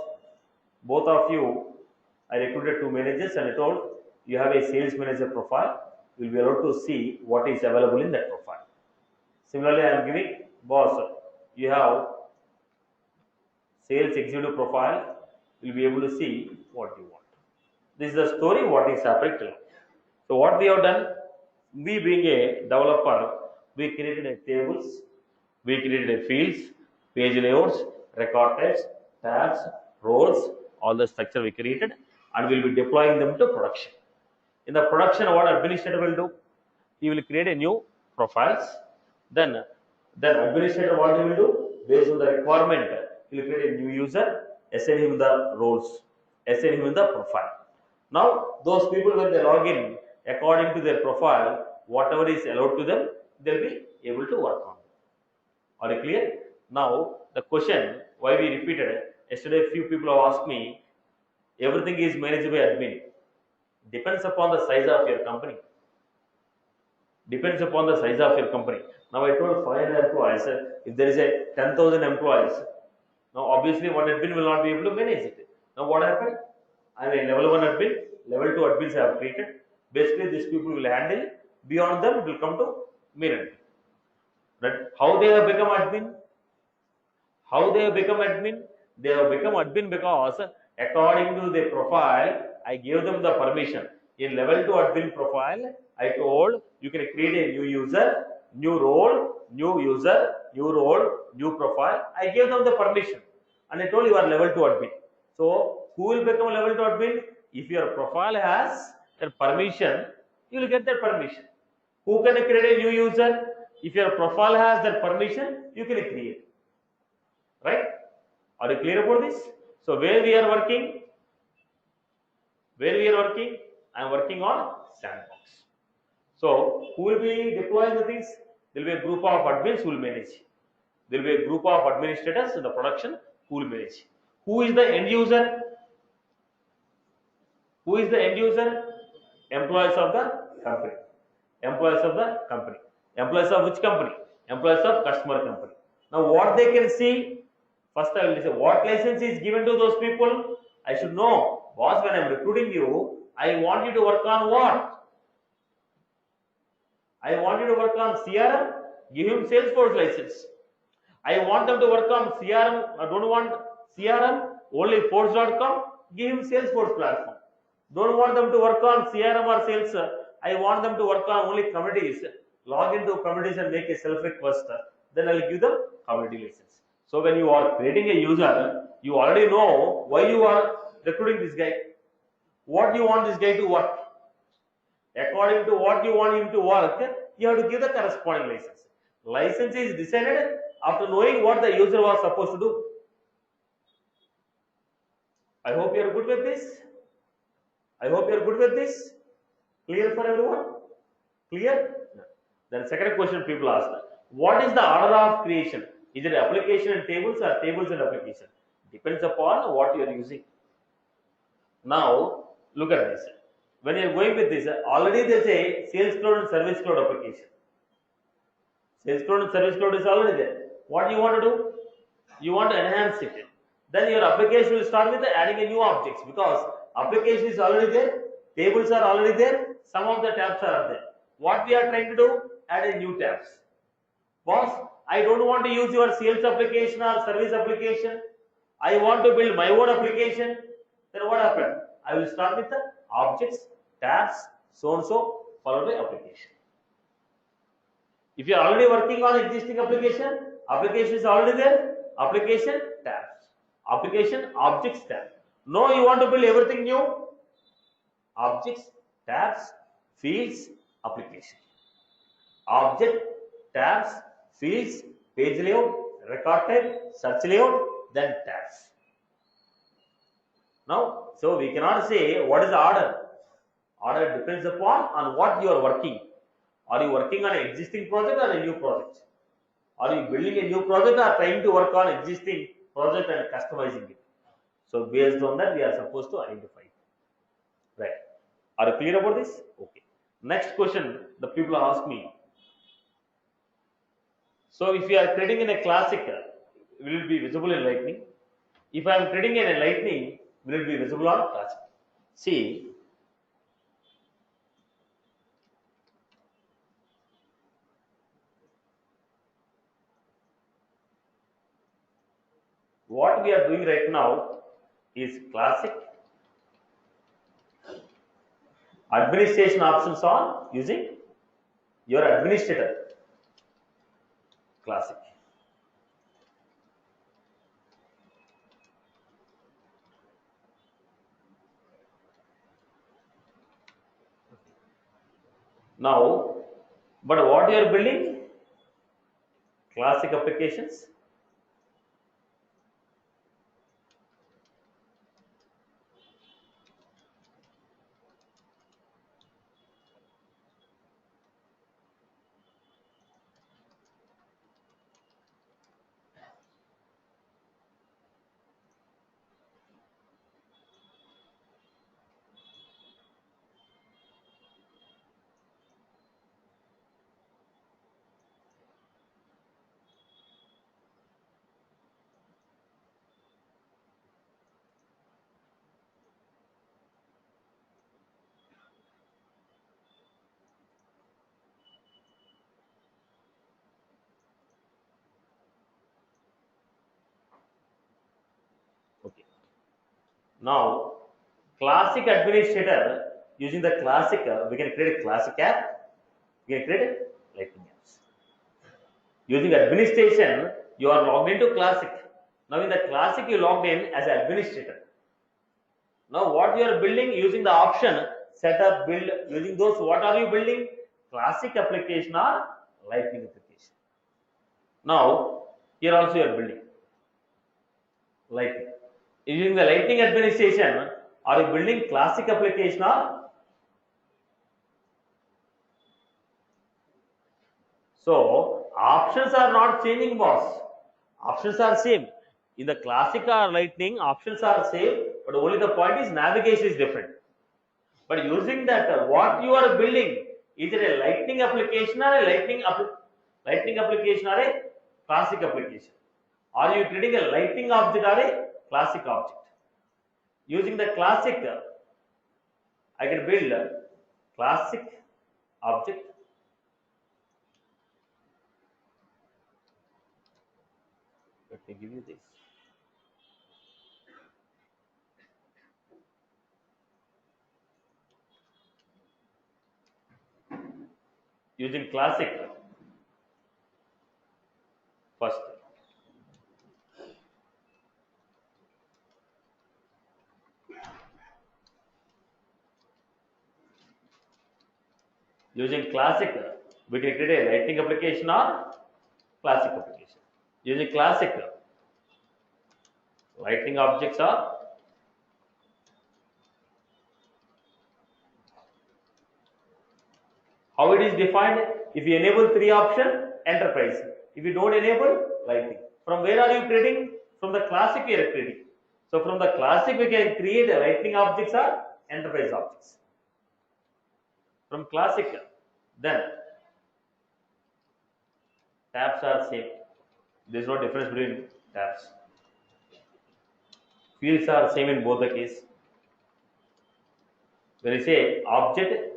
Speaker 1: both of you, I recruited two managers and I told you have a sales manager profile. You will be able to see what is available in that profile. Similarly, I am giving, boss, you have sales executive profile. You will be able to see what you want. This is the story what is happening till now. So what we have done, we being a developer, we created a tables, we created a fields, page layouts, record types, tabs, roles, all the structure we created, and we will be deploying them to production. In the production, what administrator will do? He will create a new profiles. Then administrator what he will do? Based on the requirement, he will create a new user, assign him the roles, assign him the profile. Now, those people when they log in, according to their profile, whatever is allowed to them, they'll be able to work on. Are you clear? Now, the question why we repeated yesterday, few people have asked me, everything is managed by admin. Depends upon the size of your company. Depends upon the size of your company. Now, I told 500 employees, if there is a 10,000 employees, now obviously one admin will not be able to manage it. Now, what happened? I mean, level 1 admin, level 2 admins I have created. Basically, these people will handle. Beyond them, it will come to main admin. Right? How they have become admin? How they have become admin? They have become admin because according to their profile, I gave them the permission. In level 2 admin profile, I told you can create a new user, new role, new user, new role, new profile. I gave them the permission and I told you are level 2 admin. So who will become level 2 admin? If your profile has that permission, you will get that permission. Who can create a new user? If your profile has that permission, you can create. Right? Are you clear about this? So where we are working? Where we are working? I am working on sandbox. So who will be deploying the things? There will be a group of admins who will manage. There will be a group of administrators in the production who will manage. Who is the end user? Who is the end user? Employees of the company. Employees of the company. Employees of which company? Employees of customer company. Now what they can see? First I will say what license is given to those people? I should know. Boss, when I am recruiting you, I want you to work on what? I want you to work on CRM. Give him Salesforce license. I want them to work on CRM. I don't want CRM. Only Force.com. Give him Salesforce platform. Don't want them to work on CRM or sales. I want them to work on only committees. Log into committees and make a self-request. Then I will give them committee license. So when you are creating a user, you already know why you are recruiting this guy. What you want this guy to work. According to what you want him to work, you have to give the corresponding license. License is decided after knowing what the user was supposed to do. I hope you are good with this. I hope you are good with this. Clear for everyone? Clear? Then second question people ask, what is the order of creation? Is it application and tables or tables and application? Depends upon what you are using. Now, look at this. When you are going with this, already there is a Sales Cloud and Service Cloud application. Sales Cloud and Service Cloud is already there. What do you want to do? You want to enhance it. Then your application will start with adding a new objects because application is already there, tables are already there, some of the tabs are there. What we are trying to do? Add a new tabs. Boss, I don't want to use your sales application or service application. I want to build my own application. Then what happened? I will start with the objects, tabs, so and so, followed by application. If you are already working on existing application, application is already there, application, tabs, application, objects, tab. No, you want to build everything new, objects, tabs, fields, application. Object, tabs, fields, page layout, record type, search layout, then tabs. Now, so we cannot say what is the order. Order depends upon on what you are working. Are you working on an existing project or a new project? Are you building a new project or trying to work on existing project and customizing it? So based on that, we are supposed to identify. Right. Are you clear about this? Okay. Next question the people ask me. So if you are trading in a classic, will it be visible in lightning? If I am trading in a lightning, will it be visible on classic? See, what we are doing right now is classic. Administration options on using your administrator classic. Now, but what you are building? Classic applications. Okay. Now, classic administrator using the classic, we can create a classic app. We can create a lightning apps. Using administration, you are logged into classic. Now in the classic, you logged in as an administrator. Now what you are building using the option setup build using those, what are you building? Classic application or lightning application. Now here also you are building lightning. Using the lightning administration, are you building classic application or? So options are not changing, boss. Options are same. In the classic or lightning, options are same, but only the point is navigation is different. But using that, what you are building, is it a lightning application or a lightning application or a classic application? Are you creating a lightning object or a classic object? Using the classic, I can build a classic object. Let me give you this. Using classic first. Using classic, we can create a lightning application or classic application. Using classic, lightning objects are how it is defined. If you enable three option, enterprise. If you don't enable, lightning. From where are you creating? From the classic we are creating. So from the classic we can create a lightning objects or enterprise objects. From classic, then tabs are same. There is no difference between tabs. Fields are same in both the case. When you say object,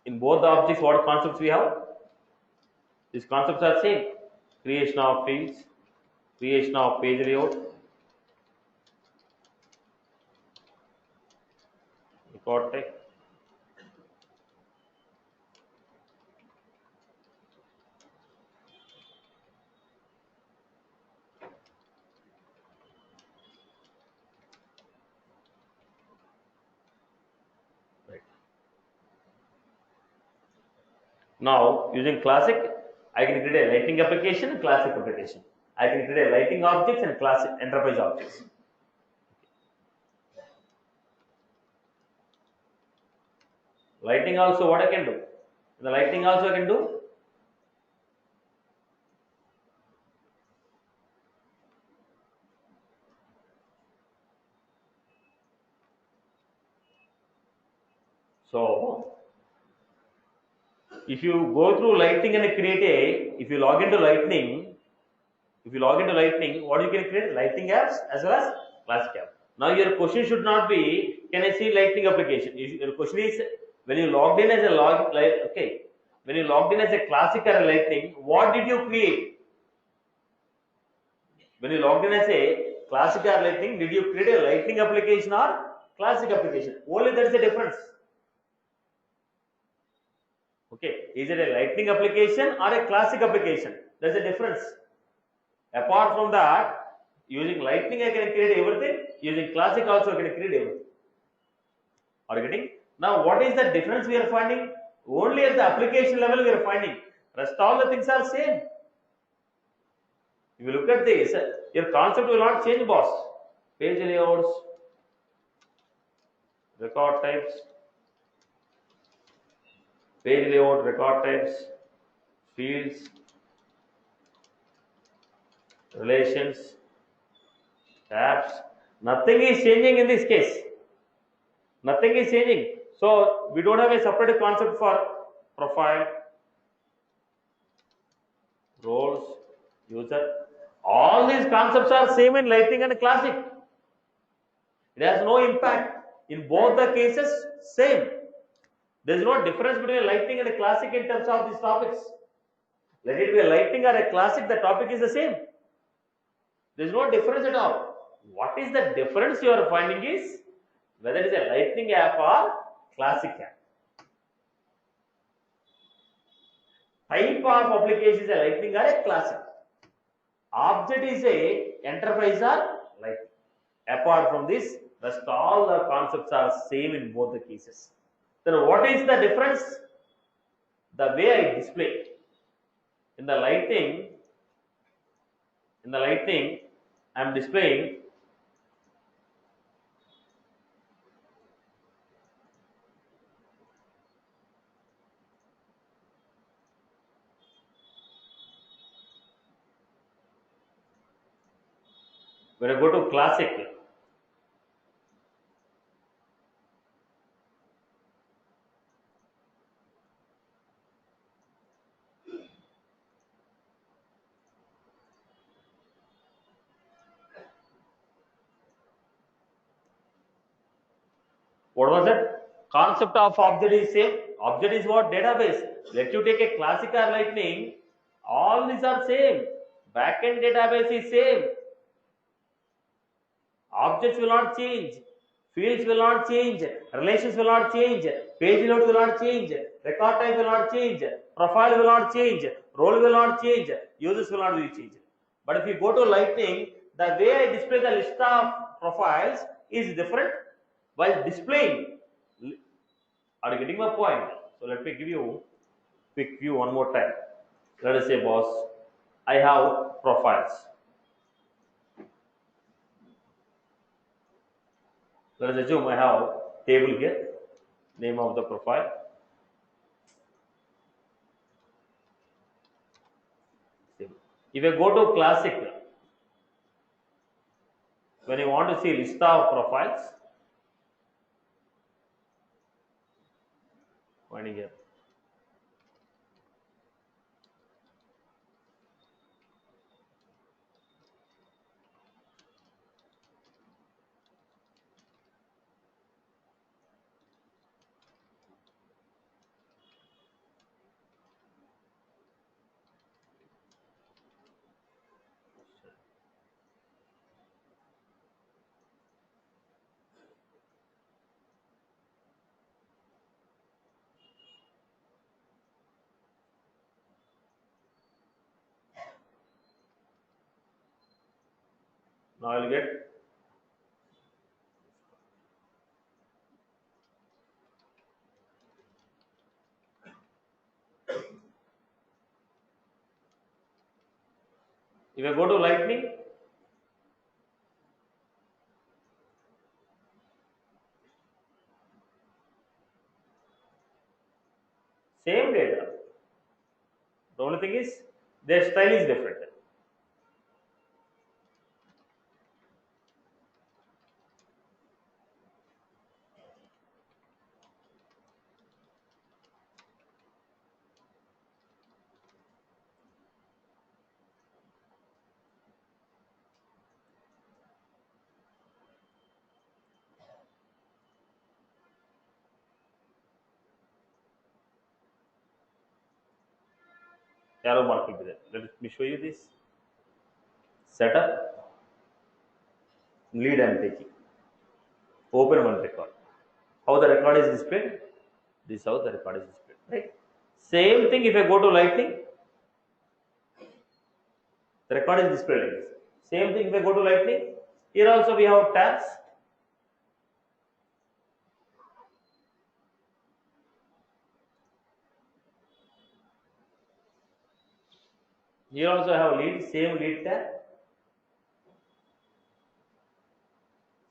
Speaker 1: in both the objects, what concepts we have? These concepts are same. Creation of fields, creation of page layout, record text. Right. Now, using classic, I can create a lightning application, classic application. I can create a lightning objects and classic enterprise objects. Lightning also, what I can do? In the lightning also I can do So if you go through Lightning and create a, if you log into Lightning, what you can create? Lightning apps as well as Classic app. Now your question should not be, can I see Lightning application? Your question is, when you logged in as a when you logged in as a Classic or a Lightning, what did you create? When you logged in as a Classic or Lightning, did you create a Lightning application or Classic application? Only there is a difference. Okay, is it a Lightning application or a Classic application? There is a difference. Apart from that, using Lightning I can create everything, using Classic also I can create everything. Are you getting? Now what is the difference we are finding? Only at the application level we are finding. Rest all the things are same. If you look at this, your concept will not change, boss. Page layouts, record types, page layout, record types, fields, relations, tabs. Nothing is changing in this case. Nothing is changing. So we don't have a separate concept for profile, roles, user. All these concepts are same in Lightning and Classic. It has no impact. In both the cases, same. There is no difference between a Lightning and a Classic in terms of these topics. Let it be a Lightning or a Classic, the topic is the same. There is no difference at all. What is the difference you are finding is whether it is a Lightning app or Classic app. Type of application is a Lightning or a Classic. Object is a enterprise or Lightning. Apart from this, rest all the concepts are same in both the cases. Then what is the difference? The way I display. In the Lightning, I am displaying when I go to Classic, what was it? Concept of object is same. Object is what? Database. Let you take a Classic or Lightning, all these are same. Backend database is same. Objects will not change. Fields will not change. Relations will not change. Page load will not change. Record type will not change. Profile will not change. Role will not change. Users will not be changed. But if you go to Lightning, the way I display the list of profiles is different. While displaying, are you getting my point? So let me give you quick view one more time. Let us say, boss, I have profiles. Let us assume I have table here, name of the profile. If I go to Classic, when you want to see list of profiles, finding here. Now I will get if I go to Lightning, same data. The only thing is their style is different. arrow mark will be there. Let me show you this. Setup, lead I am taking. Open one record. How the record is displayed? This is how the record is displayed. Right. Same thing if I go to Lightning, the record is displayed like this. Same thing if I go to Lightning. Here also we have tabs. Here also I have lead, same lead tab.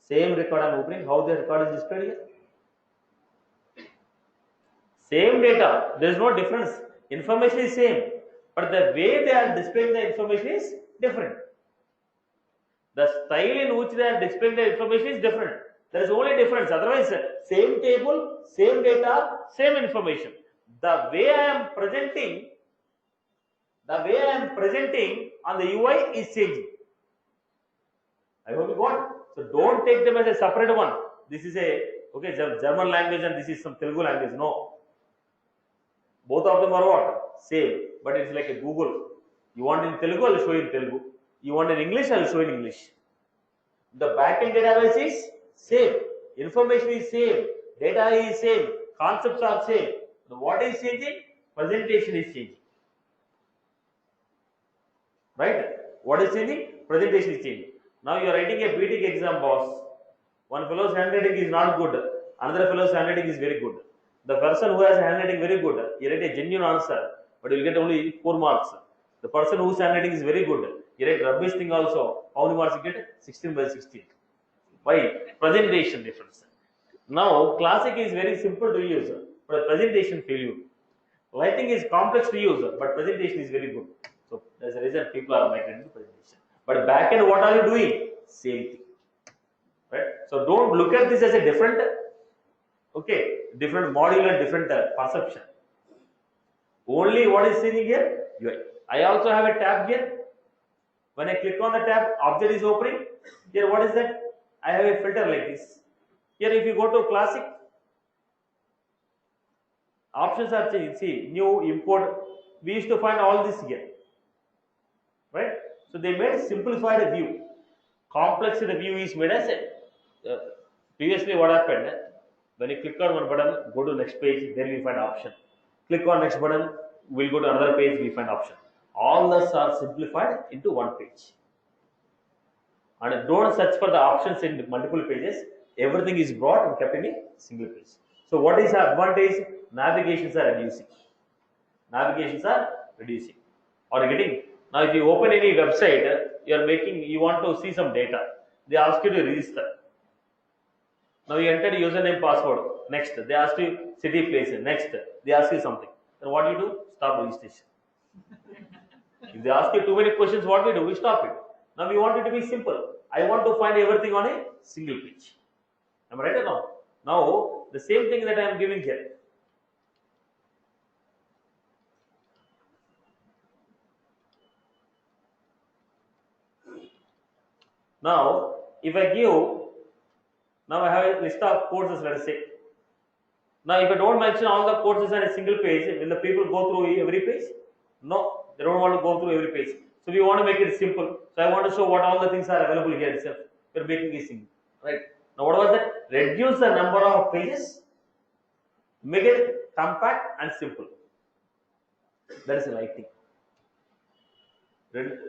Speaker 1: Same record I am opening. How the record is displayed here? Same data. There is no difference. Information is same, but the way they are displaying the information is different. The style in which they are displaying the information is different. There is only difference. Otherwise, same table, same data, same information. The way I am presenting on the UI is changing. I hope you got. So don't take them as a separate one. This is a German language and this is some Telugu language. No. Both of them are what? Same. But it's like a Google. You want in Telugu, I will show you in Telugu. You want in English, I will show in English. The backend database is same. Information is same. Data is same. Concepts are same. So what is changing? Presentation is changing. Right? What is changing? Presentation is changing. Now you are writing a BTech exam, boss. One fellow's handwriting is not good. Another fellow's handwriting is very good. The person who has handwriting very good, he write a genuine answer, but you will get only 4 marks. The person whose handwriting is very good, he write rubbish thing also. How many marks you get? 16 by 16. Why? Presentation difference. Now, Classic is very simple to use, but presentation failure. Lighting is complex to use, but presentation is very good. So that's the reason people are migrating to presentation. But back end, what are you doing? Same thing. Right? So don't look at this as a different module and different perception. Only what is changing here? UI. I also have a tab here. When I click on the tab, object is opening. Here, what is that? I have a filter like this. Here, if you go to Classic, options are changing. See, new, import. We used to find all this here. Right? So they made simplified view. Complex view is made as a previously what happened? When you click on one button, go to next page, then we find option. Click on next button, we'll go to another page, we find option. All those are simplified into one page. And don't search for the options in multiple pages. Everything is brought and kept in a single page. So what is the advantage? Navigations are reducing. Are you getting? Now if you open any website, you want to see some data. They ask you to register. Now you entered username, password. Next, they ask you city, place. Next, they ask you something. Then what do you do? Stop registration. If they ask you too many questions, what we do? We stop it. Now we want it to be simple. I want to find everything on a single page. Am I right or no? Now the same thing that I am giving here. Now, if I give, now I have a list of courses, let us say. Now, if I don't mention all the courses on a single page, will the people go through every page? No, they don't want to go through every page. So, we want to make it simple. So, I want to show what all the things are available here itself. We are making it simple, right? Now, what was that? Reduce the number of pages, make it compact and simple. That is the right thing.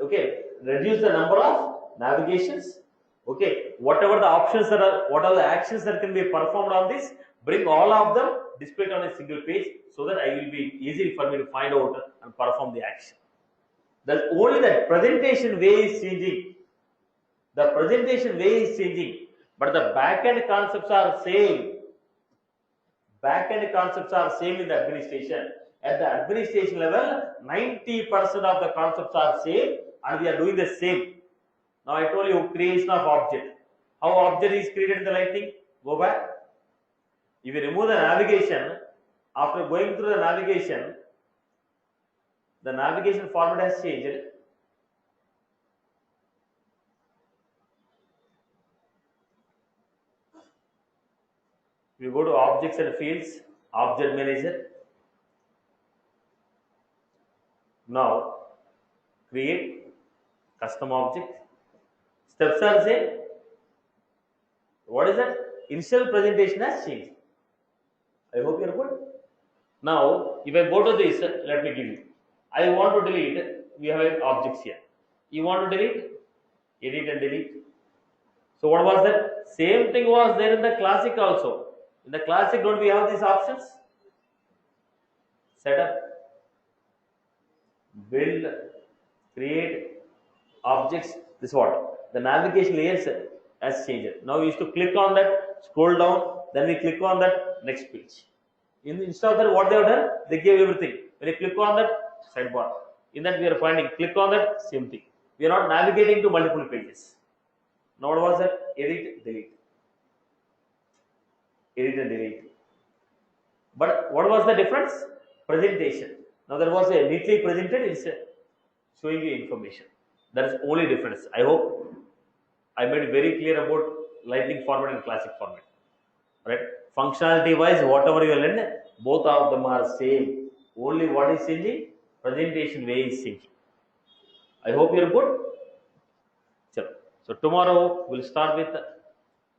Speaker 1: Okay, reduce the number of navigations. Okay, whatever the options that are, what are the actions that can be performed on this, bring all of them, display it on a single page, so that I will be easy for me to find out and perform the action. That only the presentation way is changing. The presentation way is changing, but the back-end concepts are same. Back-end concepts are same in the administration. At the administration level, 90% of the concepts are same, and we are doing the same. Now I told you creation of object. How object is created in the Lightning? Go back. If you remove the navigation, after going through the navigation format has changed. We go to objects and fields, object manager. Now create custom object. Steps are same. What is that? Initial presentation has changed. I hope you are good. Now if I go to this, let me give you. I want to delete. We have objects here. You want to delete? Edit and delete. So what was that? Same thing was there in the classic also. In the classic, don't we have these options? Setup, build, create, objects. This is what? The navigation layers has changed. Now we used to click on that, scroll down, then we click on that next page. Instead of that, what they have done? They gave everything. When you click on that, sidebar. In that we are finding, click on that, same thing. We are not navigating to multiple pages. Now what was that? Edit, delete. Edit and delete. But what was the difference? Presentation. Now there was a neatly presented, it's showing you information. That is only difference. I hope I made it very clear about Lightning format and classic format. Right? Functionality wise, whatever you learn, both of them are same. Only what is changing? Presentation way is changing. I hope you are good. So tomorrow we'll start with